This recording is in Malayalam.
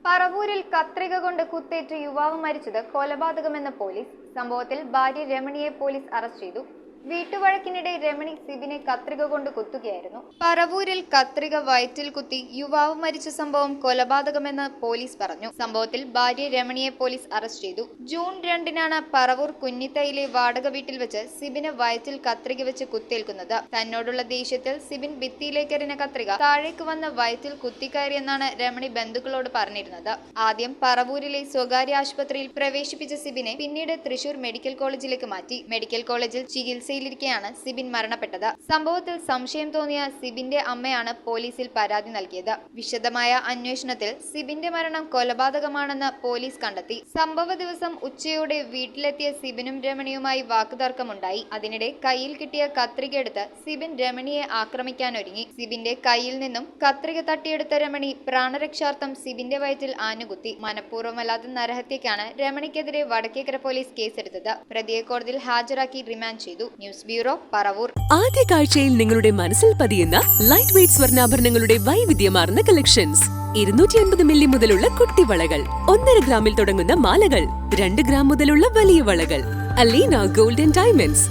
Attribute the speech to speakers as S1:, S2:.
S1: പറവൂരിൽ കത്രിക കൊണ്ട് കുത്തേറ്റ് യുവാവ് മരിച്ചത് കൊലപാതകമെന്ന് പോലീസ്. സംഭവത്തിൽ ഭാര്യ രമണിയെ പോലീസ് അറസ്റ്റ് ചെയ്തു. വീട്ടുവഴക്കിനിടെ രമണി സിബിനെ കത്രിക കൊണ്ട് കുത്തുകയായിരുന്നു. പറവൂരിൽ കത്രിക വയറ്റിൽ കുത്തി യുവാവ് മരിച്ച സംഭവം കൊലപാതകമെന്ന് പോലീസ് പറഞ്ഞു. സംഭവത്തിൽ ഭാര്യ രമണിയെ പോലീസ് അറസ്റ്റ് ചെയ്തു. ജൂൺ 2-നാണ് പറവൂർ കുഞ്ഞിത്തയിലെ വാടക വീട്ടിൽ വെച്ച് സിബിന് വയറ്റിൽ കത്രിക വെച്ച് കുത്തേൽക്കുന്നത്. തന്നോടുള്ള ദേഷ്യത്തിൽ സിബിൻ ഭിത്തിയിലേക്കെറിഞ്ഞ കത്രിക താഴേക്ക് വന്ന് വയറ്റിൽ കുത്തിക്കയറിയെന്നാണ് രമണി ബന്ധുക്കളോട് പറഞ്ഞിരുന്നത്. ആദ്യം പറവൂരിലെ സ്വകാര്യ ആശുപത്രിയിൽ പ്രവേശിപ്പിച്ച സിബിനെ പിന്നീട് തൃശൂർ മെഡിക്കൽ കോളേജിലേക്ക് മാറ്റി. മെഡിക്കൽ കോളേജിൽ ചികിത്സയിലിരിക്കെയാണ് സിബിൻ മരണപ്പെട്ടത്. സംഭവത്തിൽ സംശയം തോന്നിയ സിബിന്റെ അമ്മയാണ് പോലീസിൽ പരാതി നൽകിയത്. വിശദമായ അന്വേഷണത്തിൽ സിബിന്റെ മരണം കൊലപാതകമാണെന്ന് പോലീസ് കണ്ടെത്തി. സംഭവ ദിവസം ഉച്ചയോടെ വീട്ടിലെത്തിയ സിബിനും രമണിയുമായി വാക്കുതർക്കമുണ്ടായി. അതിനിടെ കയ്യിൽ കിട്ടിയ കത്രിക എടുത്ത് സിബിൻ രമണിയെ ആക്രമിക്കാനൊരുങ്ങി. സിബിന്റെ കയ്യിൽ നിന്നും കത്രിക തട്ടിയെടുത്ത രമണി പ്രാണരക്ഷാർത്ഥം സിബിന്റെ വയറ്റിൽ ആഞ്ഞുകുത്തി. മനഃപൂർവ്വമല്ലാത്ത നരഹത്യക്കാണ് രമണിക്കെതിരെ വടക്കേക്കര പോലീസ് കേസെടുത്തത്. പ്രതിയെ കോടതിയിൽ ഹാജരാക്കി റിമാൻഡ് ചെയ്തു. News bureau, Paravur.
S2: ആദ്യ കാഴ്ചയിൽ നിങ്ങളുടെ മനസ്സിൽ പതിയുന്ന ലൈറ്റ് വെയ്റ്റ് സ്വർണ്ണാഭരണങ്ങളുടെ വൈവിധ്യമാർന്ന കളക്ഷൻസ്. 250 മില്ലി മുതലുള്ള കുട്ടിവളകൾ, 1.5 ഗ്രാമിൽ തുടങ്ങുന്ന മാലകൾ, 2 ഗ്രാം മുതലുള്ള വലിയ വളകൾ. Aleena golden diamonds,